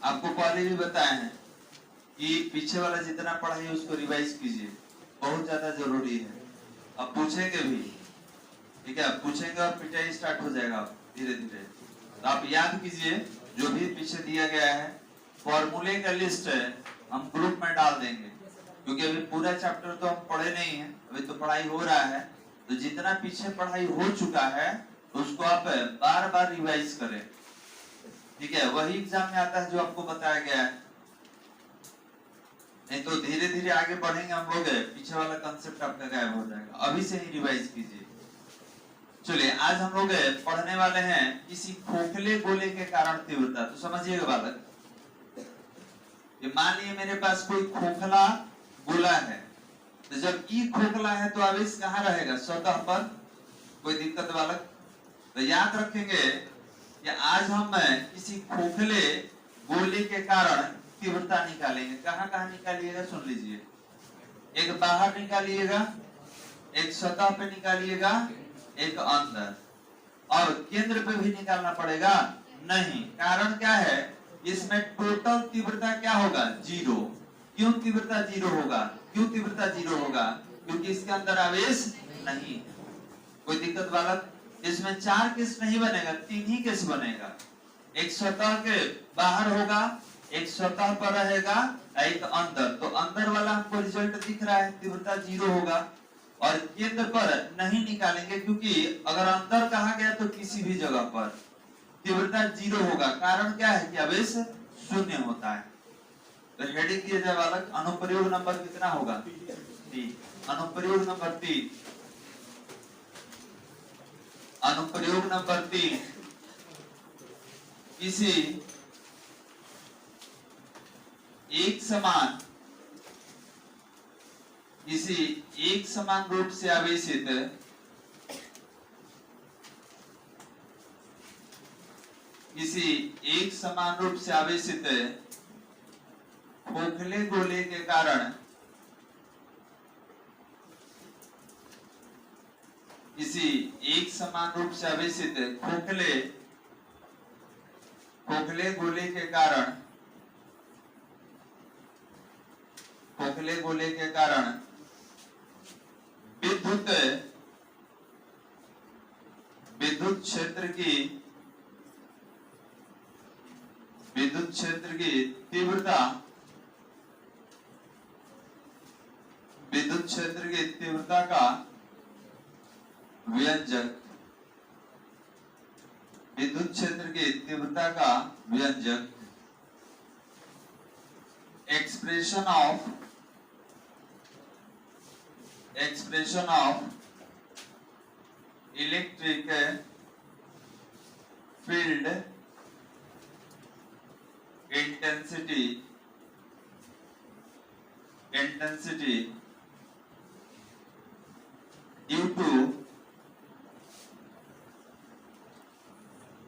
आपको पहले भी बताए हैं कि पीछे वाला जितना पढ़ाई है उसको रिवाइज कीजिए, बहुत ज्यादा जरूरी है। अब पूछेंगे भी, ठीक है, पूछेंगे और पिटाई स्टार्ट हो जाएगा धीरे धीरे। तो आप याद कीजिए जो भी पीछे दिया गया है, फॉर्मूले का लिस्ट है हम ग्रुप में डाल देंगे, क्योंकि अभी पूरा चैप्टर तो हम पढ़े नहीं है, अभी तो पढ़ाई हो रहा है। तो जितना पीछे पढ़ाई हो चुका है उसको आप बार बार रिवाइज करें, ठीक है, वही एग्जाम में आता है जो आपको बताया गया है। नहीं तो धीरे धीरे आगे बढ़ेंगे हम लोग, पीछे वाला कंसेप्ट आपका गायब हो जाएगा। अभी से ही रिवाइज कीजिए। चलिए आज हम लोग पढ़ने वाले हैं किसी खोखले गोले के कारण तीव्रता। तो समझिएगा बालक, ये मान लिए मेरे पास कोई खोखला गोला है, तो जब ई खोखला है तो आवेश कहाँ रहेगा? सतह पर। कोई दिक्कत बालक? तो याद रखेंगे कि आज हम किसी खोखले गोले के कारण तीव्रता निकालेंगे। कहाँ कहाँ निकालिएगा सुन लीजिए। एक बाहर निकालिएगा, एक सतह पे निकालिएगा, एक अंदर। और केंद्र पे भी निकालना पड़ेगा? नहीं। कारण क्या है? इसमें टोटल तीव्रता क्या होगा? जीरो। क्यों तीव्रता जीरो होगा? क्यों तीव्रता जीरो होगा? क्योंकि इसके अंदर आवेश नहीं। कोई दिक्कत बालक? इसमें 4 केस नहीं बनेगा, 3 ही केस बनेगा। एक सतह के बाहर होगा, एक सतह पर रहेगा, एक अंदर। तो अंदर वाला हमको रिजल्ट दिख रहा है, तीव्रता जीरो होगा। और केंद्र पर नहीं निकालेंगे, क्योंकि अगर अंदर कहा गया तो किसी भी जगह पर तीव्रता जीरो होगा। कारण क्या है? कि आवेश शून्य होता है। तो हेडिंग दिया जाए बालक, अनुप्रयोग नंबर कितना होगा? 3। अनुप्रयोग नंबर 3। अनुप्रयोग नंबर 3, किसी एक समान रूप से आवेशित खोखले गोले के कारण खोखले गोले के कारण विद्युत क्षेत्र की तीव्रता का व्यंजक, विद्युत क्षेत्र की तीव्रता का व्यंजक, expression of electric field intensity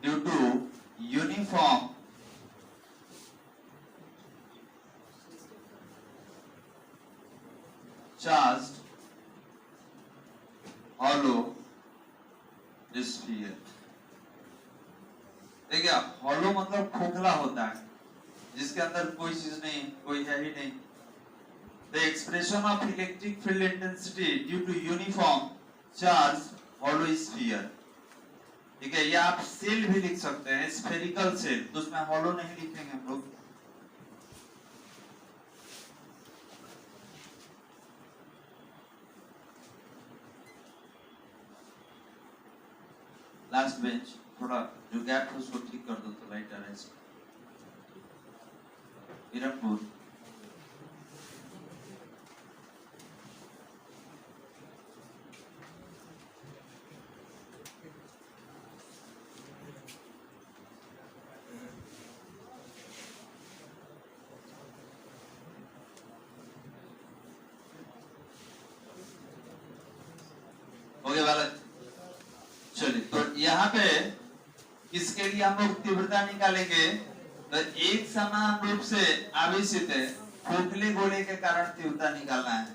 due to uniform charged hollow sphere। देखिए, hollow मतलब खोखला होता है, जिसके अंदर कोई चीज नहीं, कोई है ही नहीं। The expression of electric field intensity due to uniform charge hollow sphere। ठीक है, ये आप सेल भी लिख सकते हैं, स्फेरिकल सेल, तो उसमें hollow नहीं लिखेंगे हम लोग। लास्ट बेंच थोड़ा जो गैप है उसको ठीक कर दो तो लाइट आ रहा है। इरमपुर हो गया बालक? चलिए, तो यहाँ पे इसके लिए हम लोग तीव्रता निकालेंगे। तो एक समान रूप से आवेशित खोखले गोले के कारण तीव्रता निकालना है।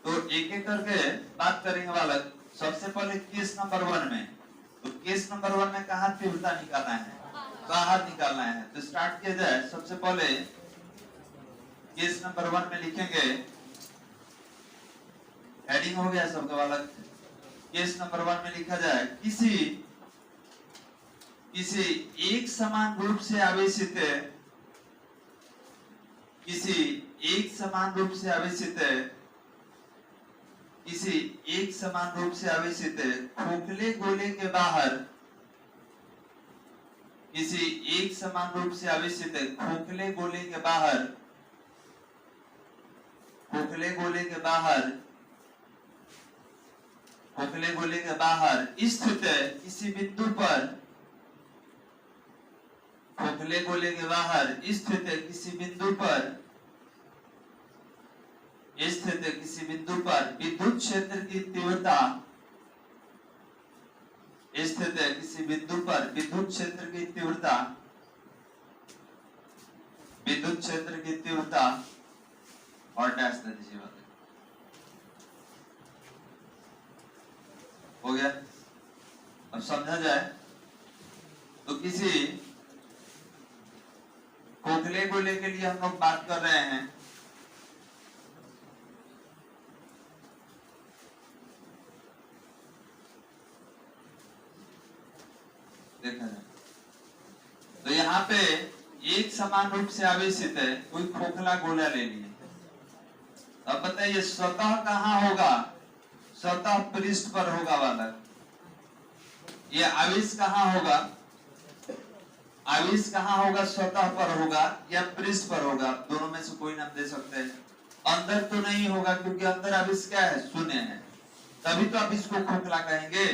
तो एक एक करके बात करेंगे बालक। सबसे पहले केस नंबर 1 में, तो केस नंबर 1 में कहाँ तीव्रता निकालना है? बाहर निकालना है। तो स्टार्ट किया जाए। सबसे पहले केस नंबर 1 में लिखेंगे, हेडिंग हो गया सबका वाला। केस नंबर 1 में लिखा जाए, किसी एक समान रूप से आवेशित किसी एक समान रूप से आवेशित खोखले गोले के बाहर किसी एक समान रूप से आवेशित खोखले गोले के बाहर स्थित किसी बिंदु पर खोखले गोले के बाहर स्थित किसी बिंदु पर विद्युत क्षेत्र की तीव्रता और डैश दे दीजिए। हो गया। अब समझा जाए तो किसी खोखले गोले के लिए हम लोग बात कर रहे हैं, देखा जाए तो यहाँ पे एक समान रूप से आवेशित है कोई खोखला गोला ले लिए। अब बताइए सतह कहाँ होगा? सतह पृष्ठ पर होगा वाला। ये आवेश कहाँ होगा? सतह पर होगा या पृष्ठ पर होगा? दोनों में से कोई नाम दे सकते हैं। अंदर तो नहीं होगा क्योंकि अंदर आवेश क्या है? शून्य है। तभी तो आप इसको खोखला कहेंगे।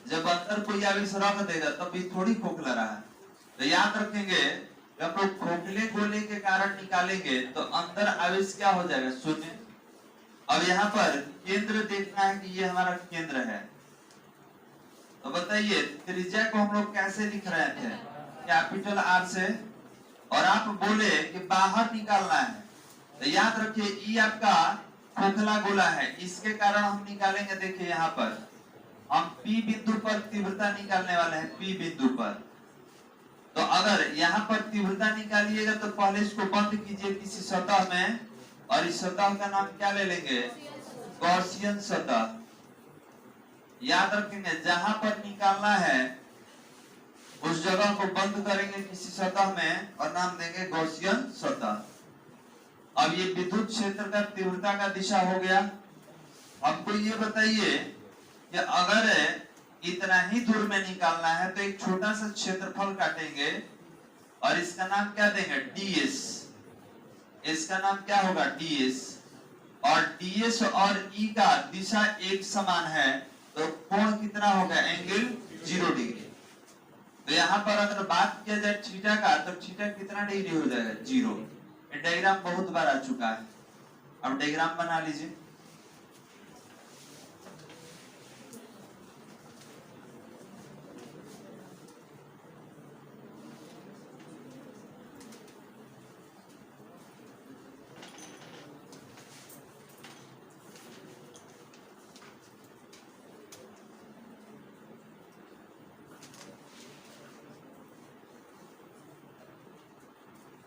जब अंदर कोई आवेश रख देगा तब भी थोड़ी खोखला रहा है। तो याद रखेंगे, जब लोग खोखले गोले के कारण निकालेंगे तो अंदर आवेश क्या हो जाएगा? शून्य। अब यहाँ पर केंद्र देखना है कि ये हमारा केंद्र है। तो बताइए त्रिज्या को हम लोग कैसे लिख रहे थे? कैपिटल आर से। और आप बोले कि बाहर निकालना है तो याद रखिए ई आपका खोखला गोला है, इसके कारण हम निकालेंगे। देखिए यहाँ पर हम P बिंदु पर तीव्रता निकालने वाले हैं। P बिंदु पर तो अगर यहाँ पर तीव्रता निकालिएगा तो पहले इसको बंद कीजिए किसी सतह में, और इस सतह का नाम क्या ले लेंगे? गॉसियन सतह। याद रखेंगे जहां पर निकालना है उस जगह को बंद करेंगे किसी सतह में और नाम देंगे गॉसियन सतह। अब ये विद्युत क्षेत्र का तीव्रता का दिशा हो गया। हमको ये बताइए कि अगर इतना ही दूर में निकालना है तो एक छोटा सा क्षेत्रफल काटेंगे और इसका नाम क्या देंगे? ds। इसका नाम क्या होगा? ds। और ds और E का दिशा एक समान है तो कोण कितना होगा? Angle 0 degree. तो यहाँ पर अगर बात किया जाए थीटा का तो थीटा कितना डिग्री हो जाएगा? 0। ये डायग्राम बहुत बार आ चुका है। अब डायग्राम बना लीजिए।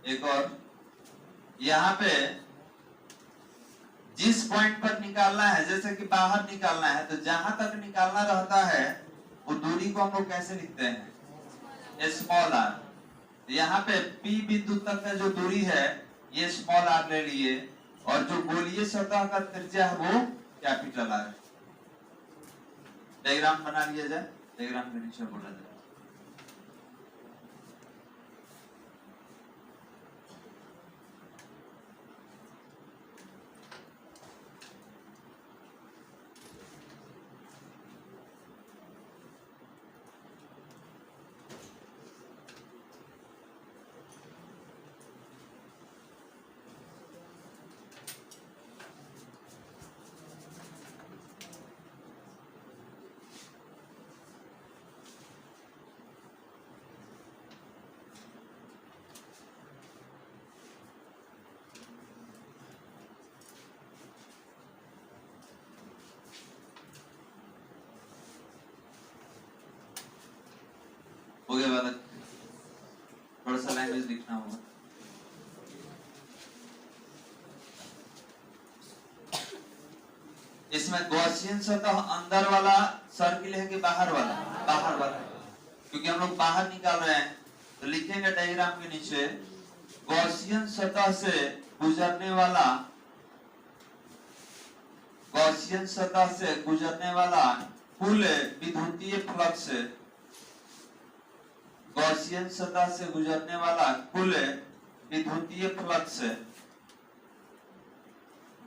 एक और यहाँ पे जिस पॉइंट पर निकालना है, जैसे कि बाहर निकालना है तो जहां तक निकालना रहता है वो दूरी को हम लोग कैसे लिखते हैं? Small R. यहाँ पे P बिंदु तक का जो दूरी है ये स्मॉल आर ले लिए, और जो गोलीय सतह का त्रिज्या है वो कैपिटल आर। डायग्राम बना लिया जाए। डायग्राम के नीचे बोला जाए। सा लैंग्वेज लिखना होगा। इसमें गॉसियन सतह अंदर वाला सर्किल है कि बाहर वाला? बाहर वाला, क्योंकि हम लोग बाहर निकाल रहे हैं। तो लिखेंगे डायग्राम के नीचे गॉसियन सतह से गुजरने वाला, गॉसियन सतह से गुजरने वाला कुल विद्युतीय फ्लक्स, गॉसियन सतह से गुजरने वाला कुल विद्युतीय फ्लक्स,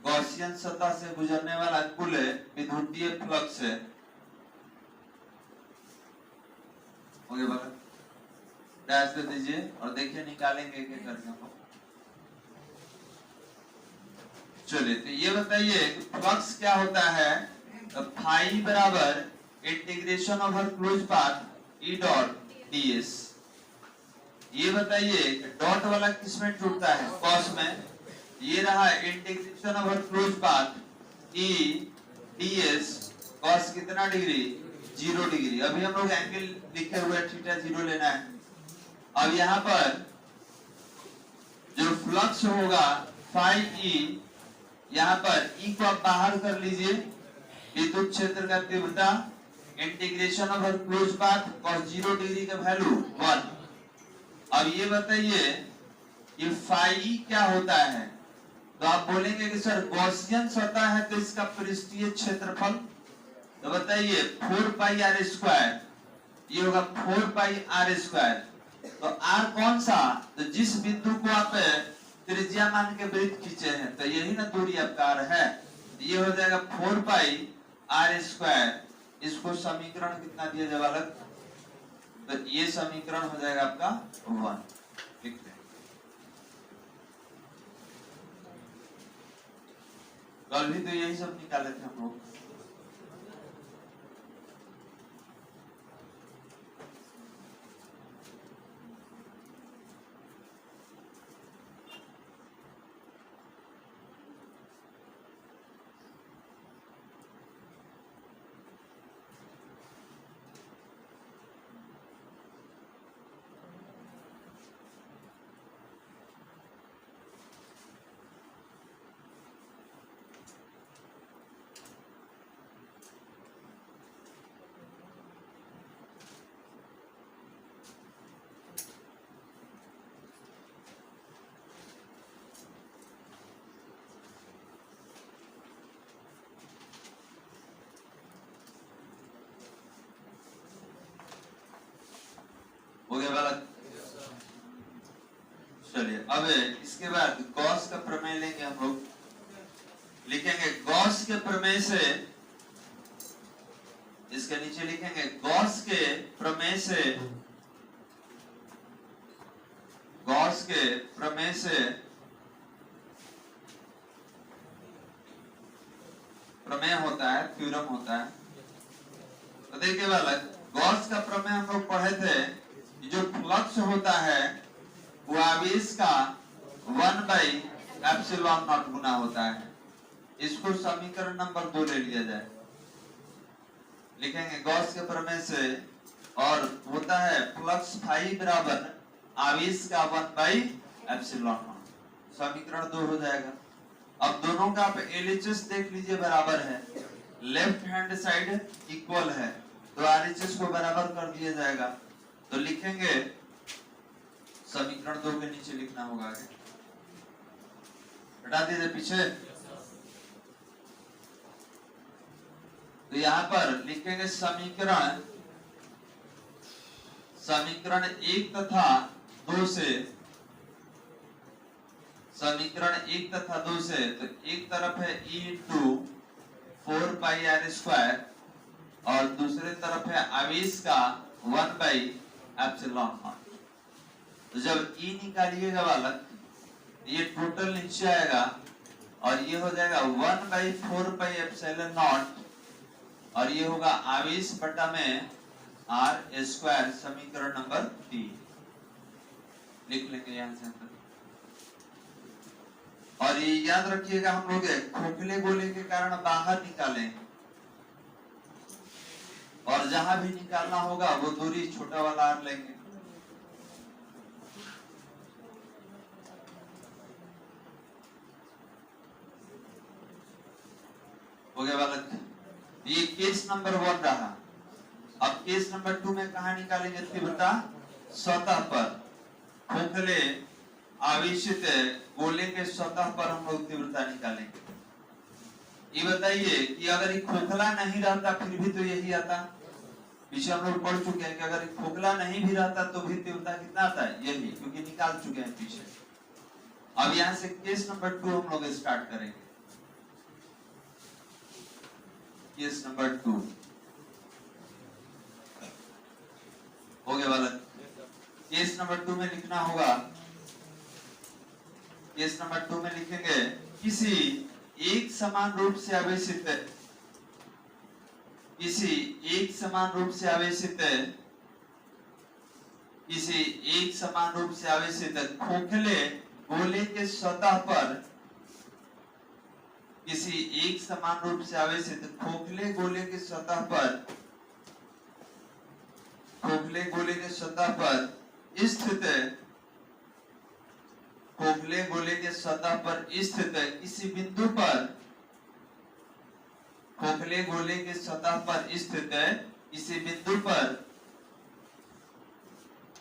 गॉसियन सतह से गुजरने वाला कुल विद्युतीय फ्लक्स हो गया। बता डैश दे दीजिए और देखिए निकालेंगे क्या करके हम। चलिए तो ये बताइए फ्लक्स क्या होता है? फाई बराबर integration over close path E dot ds। ये बताइए डॉट वाला किसमें टूटता है? कॉस में। ये रहा इंटीग्रेशन ओवर क्लोज पाथ ई ds कॉस कितना डिग्री? 0 डिग्री। अभी हम लोग एंगल लिखे हुए थीटा 0 लेना है। अब यहाँ पर जो फ्लक्स होगा फाई ई, यहाँ पर ई को आप बाहर कर लीजिए, विद्युत क्षेत्र का तीव्रता integration over close path cos 0 degree का वैल्यू 1। अब ये बताइए ये फाई क्या होता है? तो आप बोलेंगे कि सर गॉसियन सतह है तो इसका पृष्ठीय क्षेत्रफल, तो बताइए 4 पाई आर स्क्वायर, ये होगा 4 पाई आर स्क्वायर। तो आर कौन सा? तो जिस बिंदु को आप त्रिज्या मान के वृत्त खींचे हैं, तो यही ना दूरी आपका आर है। ये हो जाएगा 4 पाई आर स्क्वायर। इसको समीकरण कितना दिया जाएगा अलग? तो ये समीकरण हो जाएगा आपका 1। ठीक है, कल भी तो यही सब निकाले थे हम लोग। हो गया वाला? चलिए अब इसके बाद गॉस का प्रमेय लेंगे हम लोग। लिखेंगे गॉस के प्रमेय से, इसके नीचे लिखेंगे गॉस के प्रमेय से, गॉस के प्रमेय से प्रमेय होता है, थ्योरम होता है। तो देखिए वाला गॉस का प्रमेय हम लोग पढ़े थे, जो फ्लक्स होता है वो आवेश का 1/ε0 गुना होता है। इसको समीकरण नंबर 2 ले लिया जाए। लिखेंगे गॉस के प्रमेय से, और होता है फ्लक्स फाई बराबर आवेश का 1/ε0। समीकरण 2 हो जाएगा। अब दोनों का आप LHS देख लीजिए बराबर है, लेफ्ट हैंड साइड इक्वल है, तो RHS को बराबर कर दिया जाएगा। तो लिखेंगे समीकरण 2 के नीचे लिखना होगा आगे, हटा दीजिए पीछे। तो यहाँ पर लिखेंगे समीकरण 1 तथा 2 से, समीकरण 1 तथा 2 से, तो एक तरफ है E × 4 पाई आर स्क्वायर और दूसरे तरफ है आवेश का 1/ε0। तो जब E निकालिएगा बालक, ये टोटल नीचे आएगा और ये हो जाएगा 1/4πε0 और ये होगा आवेश बटा में आर स्क्वायर। समीकरण नंबर 3 लिख लेंगे यहाँ से अंदर। और ये याद रखिएगा हम लोग खोखले गोले के कारण बाहर निकालें, और जहां भी निकालना होगा वो दूरी छोटा वाला आर लेंगे। गया बालक? ये केस नंबर 1 रहा। अब केस नंबर 2 में कहा निकालेंगे तीव्रता सतह पर, खोखले आवेशित गोले के सतह पर हम लोग तीव्रता निकालेंगे। ये बताइए कि अगर ये खोखला नहीं रहता फिर भी तो यही आता। पीछे हम लोग पढ़ चुके हैं कि अगर ये खोखला नहीं भी रहता तो भी तीव्रता कितना आता है, यही, क्योंकि निकाल चुके हैं पीछे। अब यहां से केस नंबर 2 हम लोग स्टार्ट करेंगे। केस नंबर 2 हो गया बालक? केस नंबर 2 में लिखना होगा, केस नंबर 2 में लिखेंगे किसी एक समान रूप से आवेशित, किसी एक समान रूप से आवेशित, किसी एक समान रूप से आवेशित खोखले गोले के सतह पर, किसी एक समान रूप से आवेशित खोखले गोले के सतह पर, खोखले गोले के सतह पर स्थित, खोखले गोले के सतह पर स्थित किसी बिंदु पर, खोखले गोले के सतह पर स्थित किसी बिंदु पर,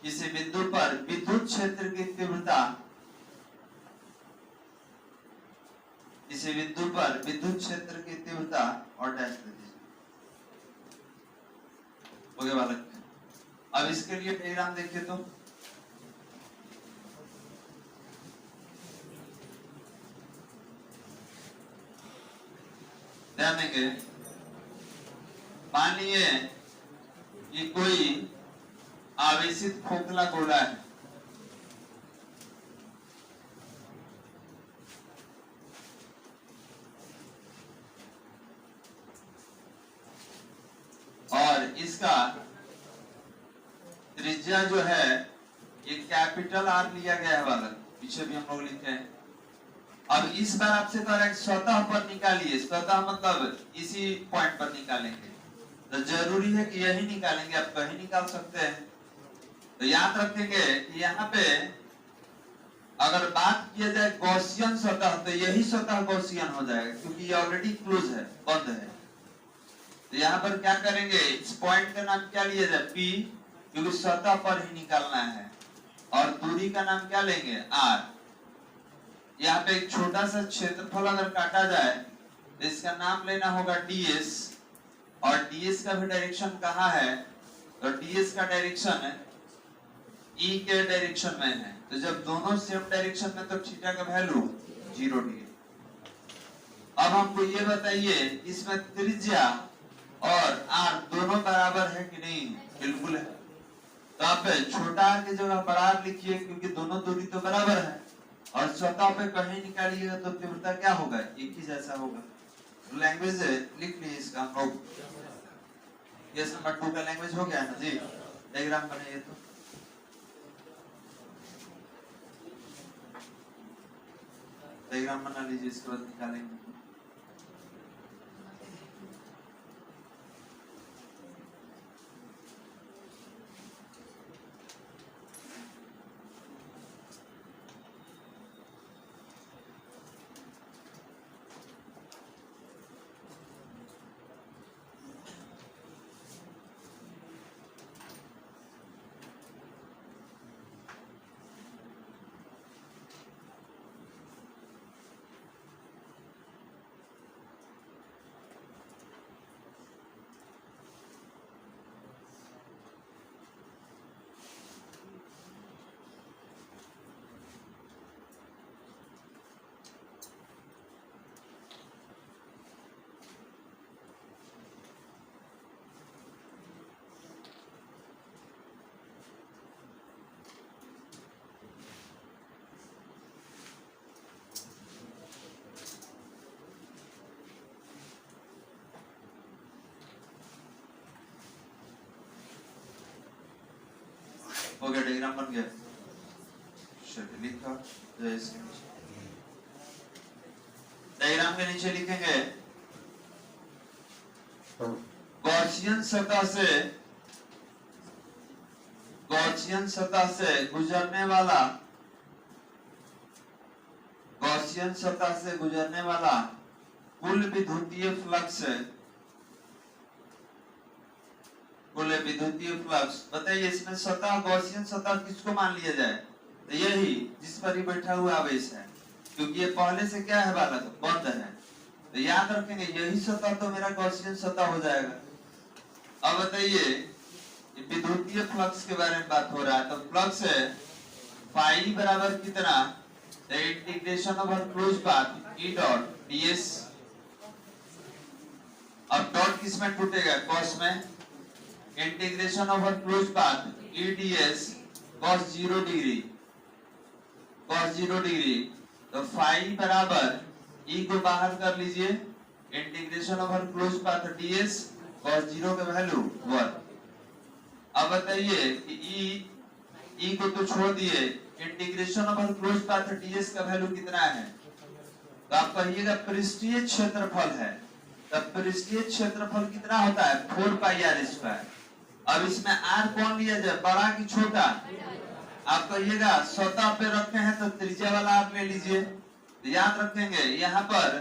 किसी बिंदु पर विद्युत क्षेत्र की तीव्रता, किसी बिंदु पर विद्युत क्षेत्र की तीव्रता और डैश दे दीजिए। हो गया बालक? अब इसके लिए डायग्राम देखिए तो ध्यान देंगे। मान लीजिए कि कोई आवेशित खोखला गोला है, और इसका त्रिज्या जो है ये कैपिटल आर लिया गया है बालक, पीछे भी हम लोग लिखे हैं। अब इस बार आपसे कह रहा है सतह पर निकालिए, सतह मतलब इसी पॉइंट पर निकालेंगे, तो जरूरी है कि यही निकालेंगे, आप कहीं निकाल सकते हैं। तो याद रखेंगे कि यहाँ पे अगर बात किया जाए गॉसियन सतह तो यही सतह गॉसियन हो जाएगा, क्योंकि ये ऑलरेडी क्लोज है, बंद है। तो यहाँ पर क्या करेंगे, इस पॉइंट का नाम क्या लिया जाए, पी, क्योंकि सतह पर ही निकालना है, और दूरी का नाम क्या लेंगे, आर। यहाँ पे एक छोटा सा क्षेत्रफल अगर काटा जाए तो इसका नाम लेना होगा डीएस, और डीएस का भी डायरेक्शन कहाँ है, तो डीएस का डायरेक्शन ई के डायरेक्शन में है। तो जब दोनों सेम डायरेक्शन में तो थीटा का वैल्यू 0 डिग्री। अब हमको ये बताइए इसमें त्रिज्या और आर दोनों बराबर है कि नहीं, बिल्कुल है। तो आप छोटा आर की जगह बड़ा आर लिखिए, क्योंकि दोनों दूरी तो बराबर है, और सतह पे कहीं निकालिएगा तो तीव्रता क्या होगा, एक ही जैसा होगा। तो लैंग्वेज लिख लीजिए इसका हम लोग। केस नंबर 2 का लैंग्वेज हो गया ना जी, डायग्राम बनाइए तो। डायग्राम बना लीजिए, इसके बाद निकालेंगे। हो गया, डायग्राम बन गया। चलिए लिखा, डायग्राम के नीचे लिखेंगे गॉसियन सतह से, गॉसियन सतह से गुजरने वाला, गॉसियन सतह से गुजरने वाला कुल विद्युतीय फ्लक्स बताइए, इसमें सतह गॉसियन सतह किसको मान लिया जाए? तो यही जिस पर ही बैठा हुआ आवेश है, क्योंकि ये पहले से क्या है बालक, बंद है। तो याद रखेंगे यही सतह तो मेरा गॉसियन सतह हो जाएगा। अब बताइए विद्युतीय फ्लक्स के बारे में बात हो रहा है, तो फ्लक्स है फाई बराबर कितना, integration over close path E dot ds, अब डॉट किस में टूटेगा, कॉस में, इंटीग्रेशन ओवर क्लोज पाथ ई ds cos 0 डिग्री, तो फाई बराबर ई को बाहर कर लीजिए, integration over close path ds cos 0 का वैल्यू 1। अब बताइए कि ई को तो छोड़ दिए, integration over close path ds का वैल्यू कितना है, तो आप कहिएगा पृष्ठीय क्षेत्रफल है, तब पृष्ठीय क्षेत्रफल कितना होता है 4 पाई आर स्क्वायर। अब इसमें आर कौन लिया जाए, बड़ा कि छोटा, आप कहिएगा सतह पे रखे हैं तो त्रिज्या वाला आप ले लीजिए। तो याद रखेंगे यहाँ पर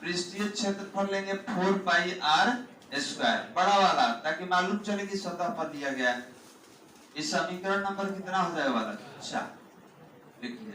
पृष्ठीय क्षेत्रफल लेंगे 4 पाई आर स्क्वायर, बड़ा वाला, ताकि मालूम चले कि सतह पर दिया गया है। इस समीकरण नंबर कितना हो जाएगा वाला, अच्छा लिखिए।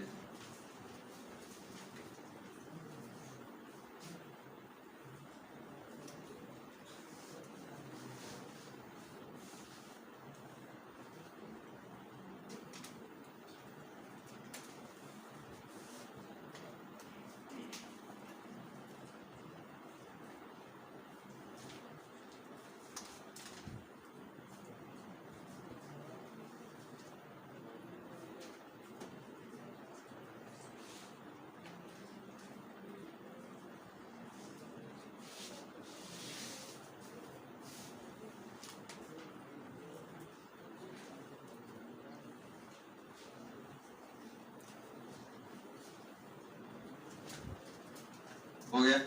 हो गया,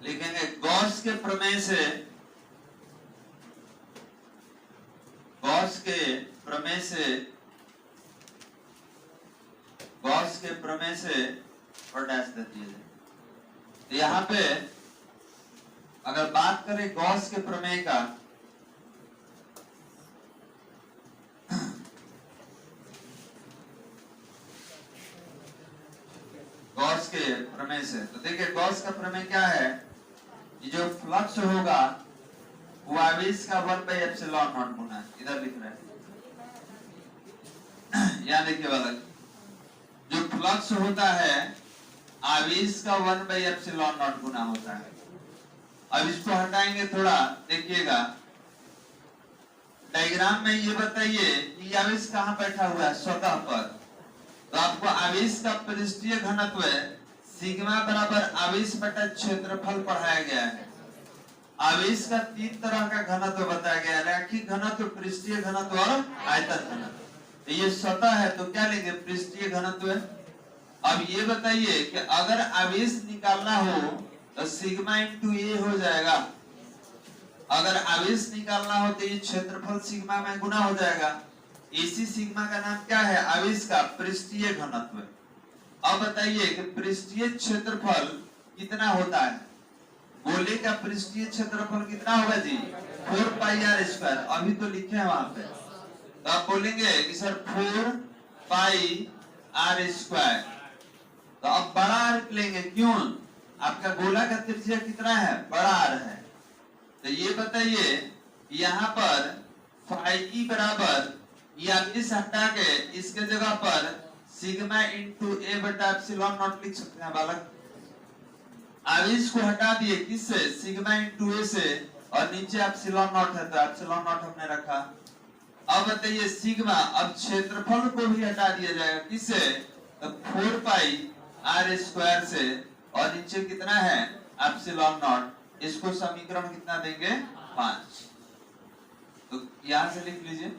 लिखेंगे गॉस के प्रमेय से, और डैश दे दिए। यहाँ पे अगर बात करें गॉस के प्रमेय का, गॉस के प्रमेय से, तो देखिए गॉस का प्रमेय क्या है, ये जो फ्लक्स होगा वो आवेश का 1/ε0 गुना, इधर लिख रहे हैं, यहाँ देखिए वाला, जो फ्लक्स होता है आवेश का 1/ε0 गुना होता है। अब इसको हटाएंगे थोड़ा, देखिएगा डायग्राम में, ये बताइए कि आवेश कहाँ बैठा हुआ है, सतह पर, तो आपको आवेश का पृष्ठीय घनत्व सिग्मा बराबर आवेश बटा क्षेत्रफल पढ़ाया गया है। आवेश का 3 तरह का घनत्व बताया गया है, रैखिक घनत्व, पृष्ठीय घनत्व और आयतन घनत्व। ये सतह है तो क्या लेंगे, पृष्ठीय घनत्व। अब ये बताइए कि अगर आवेश निकालना हो तो सिग्मा इंटू ए हो जाएगा, अगर आवेश निकालना हो तो ये क्षेत्रफल सिग्मा में गुना हो जाएगा। इसी सिग्मा का नाम क्या है, आवेश का पृष्ठीय घनत्व। अब बताइए कि पृष्ठीय क्षेत्रफल कितना होता है, गोले का पृष्ठीय क्षेत्रफल कितना होगा जी, 4 पाई आर स्क्वायर, अभी तो लिखे हैं वहां पे, तो आप बोलेंगे कि सर 4 पाई आर स्क्वायर, तो अब बड़ा आर लेंगे, क्यों, आपका गोला का त्रिज्या कितना है, बड़ा आर है। तो ये बताइए यहाँ पर फाई बराबर, ये आप इस हटा के इसके जगह पर सिग्मा इंटू ए बटा एप्सिलॉन नॉट लिख सकते हैं बालक। आवेश को हटा दिए किससे, सिग्मा इंटू ए से, और नीचे एप्सिलॉन नॉट है तो एप्सिलॉन नॉट हमने रखा। अब बताइए सिग्मा, अब क्षेत्रफल को भी हटा दिया जाएगा किससे, तो 4 पाई आर स्क्वायर से, और नीचे कितना है एप्सिलॉन नॉट। इसको समीकरण कितना देंगे, 5। तो यहां से लिख लीजिए,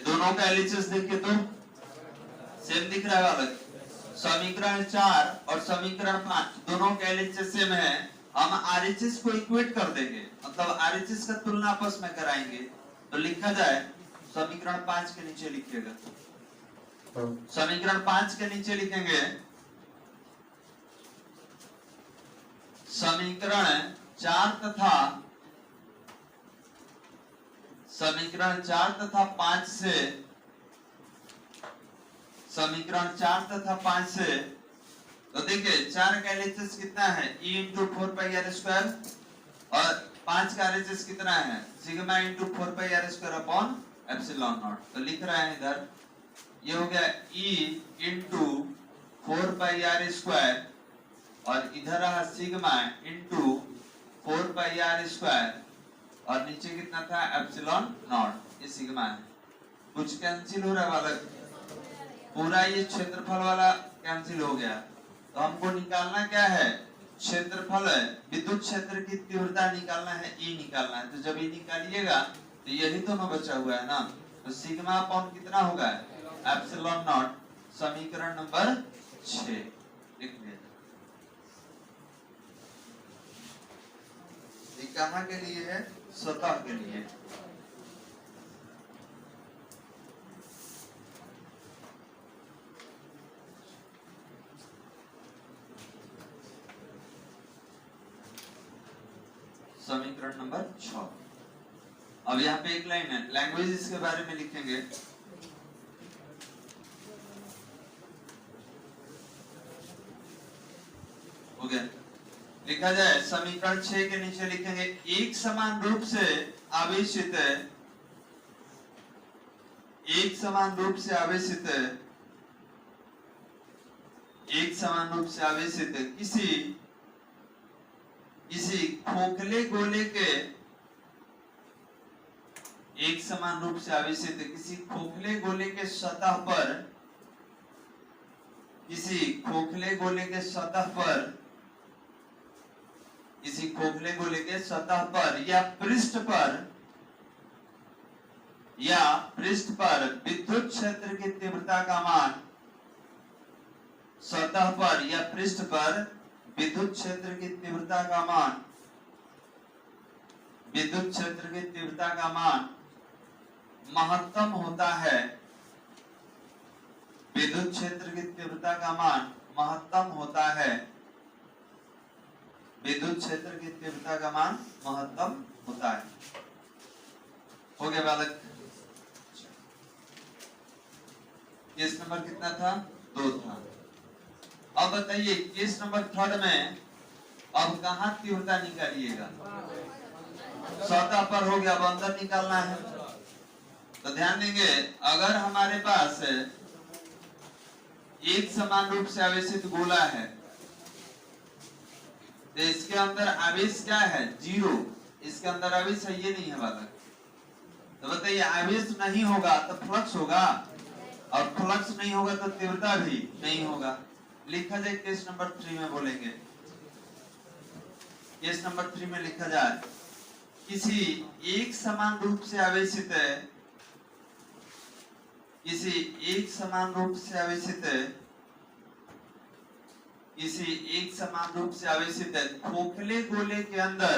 दोनों का एलएचएस देखिए तो सेम दिख रहा है बालक। समीकरण 4 और समीकरण 5 दोनों का एलएचएस सेम है। हम आरएचएस को इक्वेट कर देंगे, मतलब आरएचएस का तुलना आपस में कराएंगे। तो लिखा जाए समीकरण 5 के नीचे लिखिएगा, समीकरण 5 के नीचे लिखेंगे समीकरण 4 तथा समीकरण 4 तथा 5 से, समीकरण 4 तथा 5 से, तो देखिए 4 का एलएचएस कितना है E इंटू 4πr² और 5 का एलएचएस कितना है sigma into 4πr² upon epsilon not. तो लिख रहे हैं इधर ये हो गया E इंटू 4πr² और इधर रहा सिग्मा इंटू 4πr² और नीचे कितना था एप्सिलॉन नॉट। ये सिग्मा है, कुछ कैंसिल हो रहा है बालक, पूरा ये क्षेत्रफल वाला कैंसिल हो गया। तो हमको निकालना क्या है क्षेत्रफल, विद्युत क्षेत्र की तीव्रता निकालना है, E निकालना है। तो जब E निकालिएगा तो यही दोनों बचा हुआ है ना, तो सिग्मा अपॉन कितना होगा एप्सिलॉन नॉट, समीकरण नंबर 6 लिख लिया। ये कहाँ के लिए है, सतह के लिए। समीकरण नंबर 6। अब यहाँ पे एक लाइन है, लैंग्वेज इसके बारे में लिखेंगे। हो गया, लिखा जाए समीकरण 6 के नीचे लिखेंगे एक समान रूप से आवेशित, एक समान रूप से आवेशित, एक समान रूप से आवेशित किसी खोखले गोले के, एक समान रूप से आवेशित किसी खोखले गोले के सतह पर, किसी खोखले गोले के सतह पर, किसी खोखले गोले के सतह पर या पृष्ठ पर, या पृष्ठ पर विद्युत क्षेत्र की तीव्रता का मान, सतह पर या पृष्ठ पर विद्युत क्षेत्र की तीव्रता का मान, विद्युत क्षेत्र की तीव्रता का मान महत्तम होता है, विद्युत क्षेत्र की तीव्रता का मान महत्तम होता है, विद्युत क्षेत्र की तीव्रता का मान महत्तम होता है। हो गया बालक, केस नंबर कितना था 2 था। अब बताइए केस नंबर 3 में अब कहाँ तीव्रता निकालिएगा, सतह पर हो गया, अब अंदर निकालना है। तो ध्यान देंगे अगर हमारे पास एक समान रूप से आवेशित गोला है तो इसके अंदर आवेश क्या है 0, इसके अंदर आवेश है ये नहीं है बालक। तो बताइए आवेश नहीं होगा तो फ्लक्स होगा, और फ्लक्स नहीं होगा तो तीव्रता भी नहीं होगा। लिखा जाए केस नंबर 3 में बोलेंगे, केस नंबर 3 में लिखा जाए किसी एक समान रूप से आवेशित, किसी एक समान रूप से आवेशित, किसी एक समान रूप से आवेशित खोखले गोले के अंदर,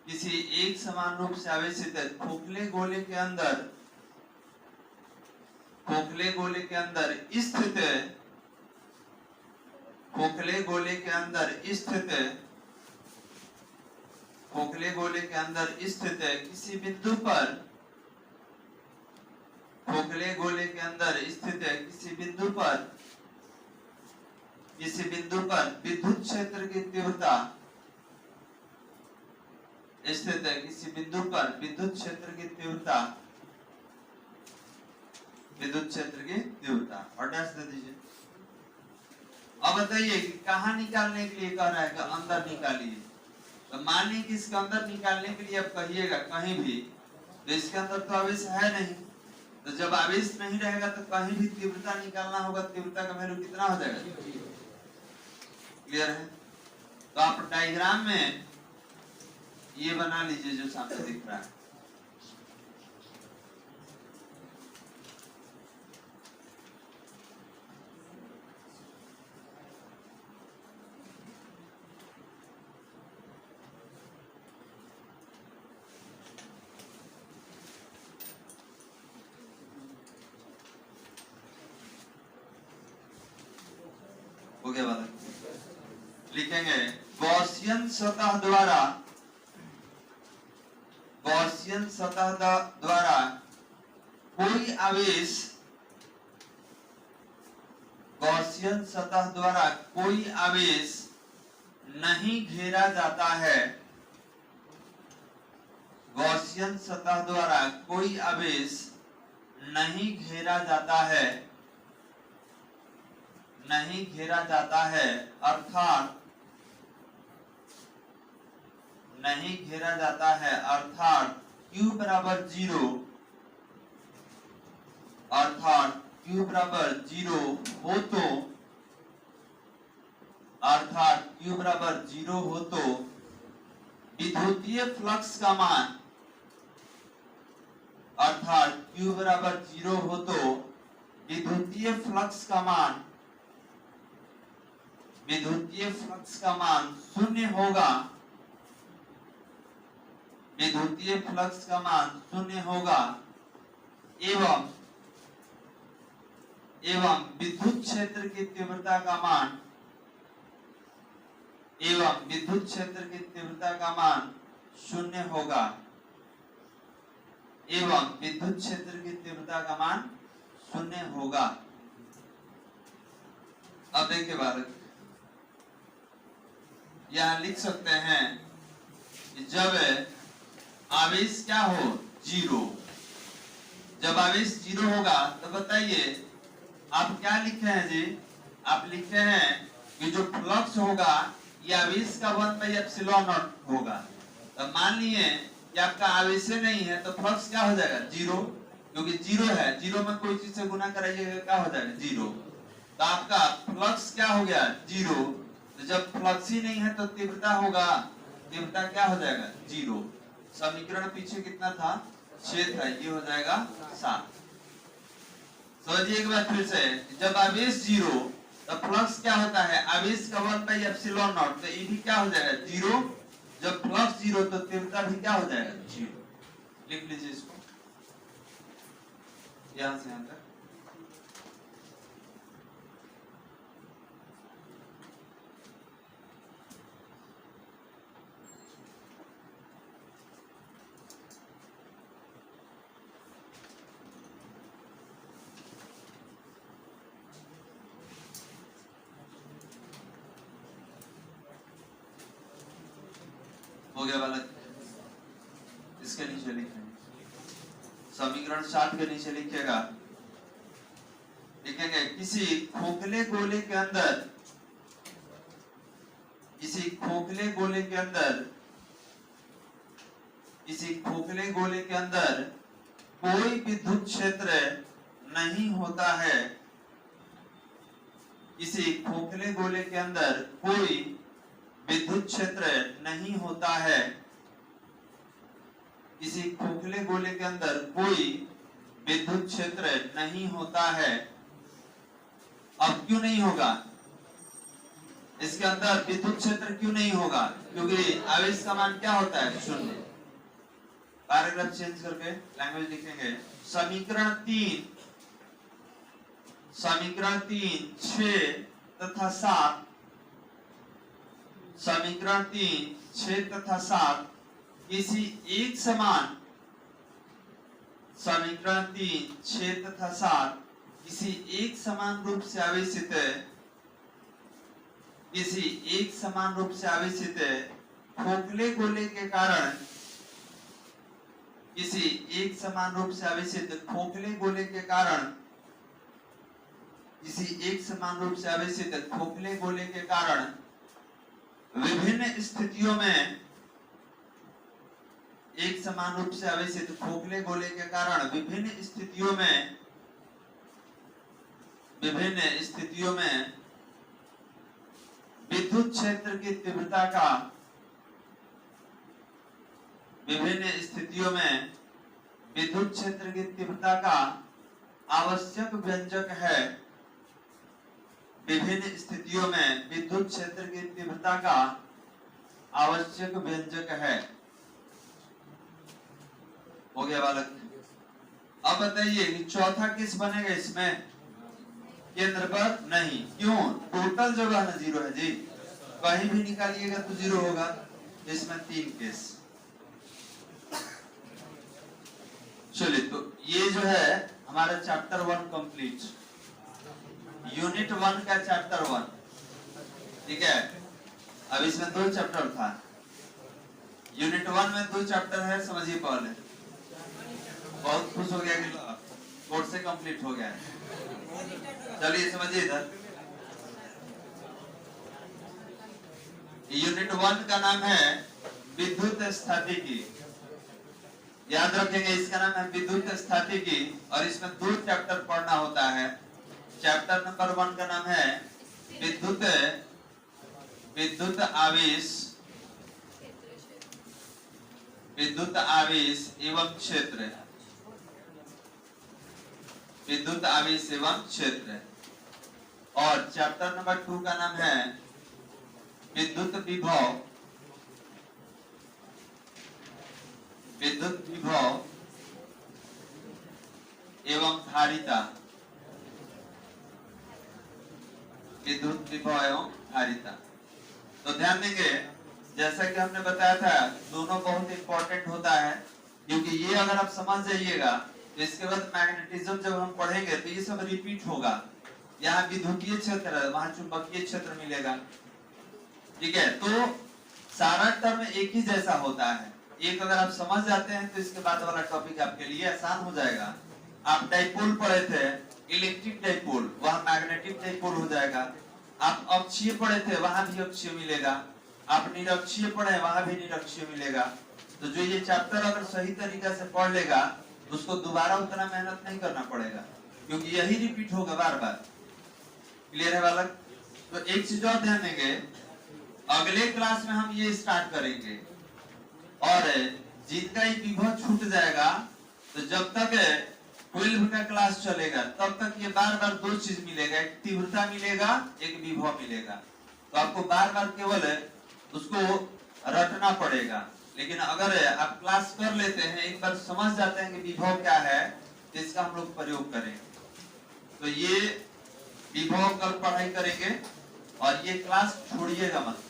किसी एक समान रूप से आवेशित खोखले गोले के अंदर, खोखले गोले के अंदर स्थित, खोखले गोले के अंदर स्थित, खोखले गोले के अंदर स्थित किसी बिंदु पर, खोखले गोले के अंदर स्थित किसी बिंदु पर, किसी बिंदु पर विद्युत क्षेत्र की तीव्रता, स्थित है किसी बिंदु पर विद्युत क्षेत्र की तीव्रता, विद्युत क्षेत्र की तीव्रता, और डैश दे दीजिए। अब बताइए कि कहाँ निकालने के लिए कह रहा है कि अंदर निकालिए। तो मान लीजिए कि इसके अंदर निकालने के लिए आप कहिएगा कहीं भी, तो इसके अंदर तो आवेश है नहीं, तो जब आवेश नहीं रहेगा तो कहीं भी तीव्रता निकालना होगा, तीव्रता का वैल्यू कितना हो जाएगा, क्लियर है। तो आप डायग्राम में ये बना लीजिए जो सामने दिख रहा है, गया वाला लिखेंगे गॉसियन सतह द्वारा कोई आवेश गॉसियन सतह द्वारा कोई आवेश नहीं घेरा जाता है। गॉसियन सतह द्वारा कोई आवेश नहीं घेरा जाता है, नहीं घेरा जाता है, अर्थात नहीं घेरा जाता है, अर्थात Q बराबर 0, अर्थात Q बराबर 0 हो तो, अर्थात Q बराबर 0 हो तो विद्युतीय फ्लक्स का मान, अर्थात Q बराबर 0 हो तो विद्युतीय फ्लक्स का मान, विद्युतीय फ्लक्स का मान शून्य होगा, विद्युतीय फ्लक्स का मान शून्य होगा एवं विद्युत क्षेत्र की तीव्रता का मान, एवं विद्युत क्षेत्र की तीव्रता का मान शून्य होगा, एवं विद्युत क्षेत्र की तीव्रता का मान शून्य होगा। अब देखिए बालक, यहां लिख सकते हैं कि जब आवेश क्या हो 0, जब आवेश 0 होगा तो बताइए आप क्या लिखे हैं जी? आप लिखे हैं कि जो फ्लक्स होगा ये आवेश का 1/ε0 होगा। तो मान लिए कि आपका आवेश नहीं है तो फ्लक्स क्या हो जाएगा 0, क्योंकि 0 है, 0 में कोई चीज से गुना कराइएगा क्या हो जाएगा 0। तो आपका फ्लक्स क्या हो गया 0। तो जब फ्लक्स ही नहीं है तो तीव्रता होगा, तीव्रता क्या हो जाएगा 0। समीकरण पीछे कितना था 6 था, ये हो जाएगा 7। समझिए एक बार फिर से, जब आवेश 0 तो फ्लक्स क्या होता है आवेश का 1/ε0, तो ये भी क्या हो जाएगा 0। जब फ्लक्स 0 तो तीव्रता भी क्या हो जाएगा 0। लिख लीजिए इसको यहां से यहां तक। हो गया वाला, इसके नीचे लिखेंगे समीकरण 7 के नीचे लिखिएगा, लिखेंगे किसी खोखले गोले के अंदर, किसी खोखले गोले के अंदर, किसी खोखले गोले के अंदर कोई विद्युत क्षेत्र नहीं होता है। किसी खोखले गोले के अंदर कोई विद्युत क्षेत्र नहीं होता है। किसी खोखले गोले के अंदर कोई विद्युत क्षेत्र नहीं होता है। अब क्यों नहीं होगा इसके अंदर विद्युत क्षेत्र, क्यों नहीं होगा? क्योंकि आवेश का मान क्या होता है 0। पैराग्राफ चेंज करके लैंग्वेज लिखेंगे समीकरण 3 6 तथा 7, समीकरण 3 6 तथा 7 किसी एक समान, समीकरण 3 6 तथा 7 किसी एक समान रूप से आवेशित, किसी एक समान रूप से आवेशित खोखले गोले के कारण, किसी एक समान रूप से आवेशित खोखले गोले के कारण, किसी एक समान रूप से आवेशित खोखले गोले के कारण विभिन्न स्थितियों में, एक समान रूप से आवेशित खोखले गोले के कारण विभिन्न स्थितियों में, विभिन्न स्थितियों में विद्युत क्षेत्र की तीव्रता का, विभिन्न स्थितियों में विद्युत क्षेत्र की तीव्रता का आवश्यक व्यंजक है। विभिन्न स्थितियों में विद्युत क्षेत्र की तीव्रता का आवश्यक व्यंजक है। हो गया बालक। अब बताइए कि चौथा किस बनेगा इसमें? केंद्र पर नहीं। क्यों? टोटल जगह ना जीरो है जी, कहीं भी निकालिएगा तो जीरो होगा। इसमें 3 केस। चलिए, तो ये जो है हमारा चैप्टर 1 कंप्लीट, यूनिट 1 का चैप्टर 1। ठीक है, अब इसमें 2 चैप्टर था। यूनिट 1 में 2 चैप्टर है, समझिए पहले। बहुत खुश हो गया कि कोर्स से कंप्लीट हो गया है। चलिए समझिए इधर, यूनिट 1 का नाम है विद्युत स्थितिकी। याद रखेंगे, इसका नाम है विद्युत स्थितिकी और इसमें 2 चैप्टर पढ़ना होता है। चैप्टर नंबर 1 का नाम है विद्युत आवेश, विद्युत आवेश एवं क्षेत्र, विद्युत आवेश एवं क्षेत्र। और चैप्टर नंबर 2 का नाम है विद्युत विभव, विद्युत विभव एवं धारिता, विद्युत विभव एवं धारिता। तो ध्यान देंगे, जैसा कि हमने बताया था, दोनों बहुत इंपॉर्टेंट होता है, क्योंकि ये अगर आप समझ जाइएगा तो इसके बाद मैग्नेटिज्म जब हम पढ़ेंगे तो ये सब रिपीट होगा। यहाँ विद्युतीय क्षेत्र है, वहां चुंबकीय क्षेत्र मिलेगा। ठीक है, तो सारा टर्म एक ही जैसा होता है। एक अगर आप समझ जाते हैं तो इसके बाद वाला टॉपिक आपके लिए आसान हो जाएगा। आप डाइपोल पढ़े थे, इलेक्ट्रिक डाइपोल, वह मैग्नेटिक डाइपोल हो जाएगा। आप अक्षीय पढ़े थे, वहां भी अक्षीय मिलेगा। आप निरक्षीय पढ़े, वहां भी निरक्षीय मिलेगा। तो जो ये चैप्टर अगर सही तरीका से पढ़ लेगा, उसको दोबारा उतना मेहनत नहीं करना पड़ेगा, क्योंकि यही रिपीट होगा बार बार। क्लियर है बालक? तो एक चीज और ध्यान देंगे, अगले क्लास में हम ये स्टार्ट करेंगे, और जिनका ये विभव छूट जाएगा, तो जब तक 12 का क्लास चलेगा तब तक ये बार बार 2 चीज मिलेगा, एक तीव्रता मिलेगा, एक विभव मिलेगा। तो आपको बार बार केवल उसको रटना पड़ेगा। लेकिन अगर आप क्लास कर लेते हैं, एक बार समझ जाते हैं कि विभव क्या है, तो इसका हम लोग प्रयोग करेंगे। तो ये विभव कल पढ़ाई करेंगे, और ये क्लास छोड़िएगा मत।